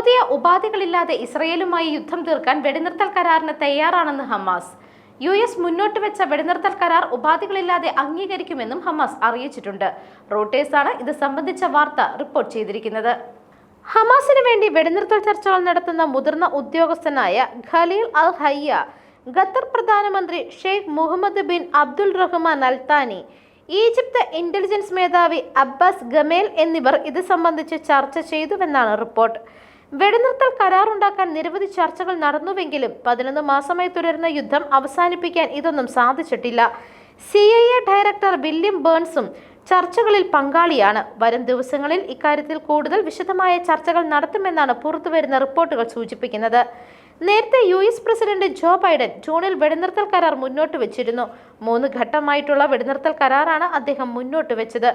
പുതിയ ഉപാധികളില്ലാതെ ഇസ്രയേലുമായി യുദ്ധം തീർക്കാൻ വെടിനിർത്തൽ കരാറിന് തയ്യാറാണെന്ന് ഹമാസ്. US മുന്നോട്ട് വെച്ച വെടിനിർത്തൽ കരാർ ഉപാധികളില്ലാതെ അംഗീകരിക്കുമെന്നും ഹമാസ് അറിയിച്ചിട്ടുണ്ട്. റോട്ടേഴ്സാണ് ഇത് സംബന്ധിച്ച വാർത്ത റിപ്പോർട്ട് ചെയ്തിരിക്കുന്നത്. ഹമാസിന് വേണ്ടി വെടിനിർത്തൽ ചർച്ചകൾ നടത്തുന്ന മുതിർന്ന ഉദ്യോഗസ്ഥനായ ഖലീൽ അൽ ഹയ്യ, ഖത്തർ പ്രധാനമന്ത്രി ഷെയ്ഖ് മുഹമ്മദ് ബിൻ അബ്ദുൽ റഹ്മാൻ അൽ താനി, ഈജിപ്ത് ഇന്റലിജൻസ് മേധാവി അബ്ബാസ് ഗമേൽ എന്നിവർ ഇത് സംബന്ധിച്ച് ചർച്ച ചെയ്തുവെന്നാണ് റിപ്പോർട്ട്. വെടിനിർത്തൽ കരാറുണ്ടാക്കാൻ നിരവധി ചർച്ചകൾ നടന്നുവെങ്കിലും 11 മാസമായി തുടരുന്ന യുദ്ധം അവസാനിപ്പിക്കാൻ ഇതൊന്നും സാധിച്ചിട്ടില്ല. CIA ഡയറക്ടർ വില്യം ബേൺസും ചർച്ചകളിൽ പങ്കാളിയാണ്. വരും ദിവസങ്ങളിൽ ഇക്കാര്യത്തിൽ കൂടുതൽ വിശദമായ ചർച്ചകൾ നടത്തുമെന്നാണ് പുറത്തുവരുന്ന റിപ്പോർട്ടുകൾ സൂചിപ്പിക്കുന്നത്. നേരത്തെ US പ്രസിഡന്റ് ജോ ബൈഡൻ ജൂണിൽ വെടിനിർത്തൽ കരാർ മുന്നോട്ട് വെച്ചിരുന്നു. 3 ഘട്ടമായിട്ടുള്ള വെടിനിർത്തൽ കരാറാണ് അദ്ദേഹം മുന്നോട്ട് വെച്ചത്.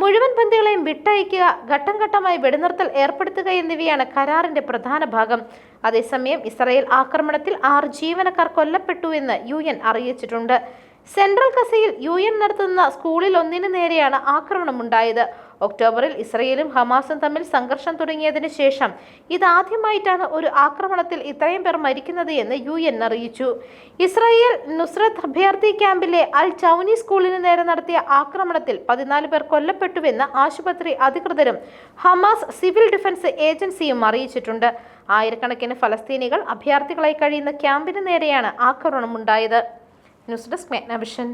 മുഴുവൻ ബന്ദികളെയും വിട്ടയക്കുക, ഘട്ടം ഘട്ടമായി വെടിനിർത്തൽ ഏർപ്പെടുത്തുക എന്നിവയാണ് കരാറിന്റെ പ്രധാന ഭാഗം. അതേസമയം ഇസ്രായേൽ ആക്രമണത്തിൽ 6 ജീവനക്കാർ കൊല്ലപ്പെട്ടു എന്ന് UN അറിയിച്ചിട്ടുണ്ട്. സെൻട്രൽ ഗസയിൽ UN നടത്തുന്ന സ്കൂളിൽ ഒന്നിനു നേരെയാണ് ആക്രമണമുണ്ടായത്. ഒക്ടോബറിൽ ഇസ്രയേലും ഹമാസും തമ്മിൽ സംഘർഷം തുടങ്ങിയതിനു ശേഷം ഇതാദ്യമായിട്ടാണ് ഒരു ആക്രമണത്തിൽ ഇത്രയും പേർ മരിക്കുന്നത് എന്ന് UN അറിയിച്ചു. ഇസ്രായേൽ നുസ്രത്ത് അഭയാർത്ഥി ക്യാമ്പിലെ അൽ ചൗനി സ്കൂളിന് നേരെ നടത്തിയ ആക്രമണത്തിൽ 14 പേർ കൊല്ലപ്പെട്ടുവെന്ന് ആശുപത്രി അധികൃതരും ഹമാസ് സിവിൽ ഡിഫൻസ് ഏജൻസിയും അറിയിച്ചിട്ടുണ്ട്. ആയിരക്കണക്കിന് ഫലസ്തീനികൾ അഭയാർത്ഥികളായി കഴിയുന്ന ക്യാമ്പിന് നേരെയാണ് ആക്രമണമുണ്ടായത്. News desk മെഗ്നവിഷൻ.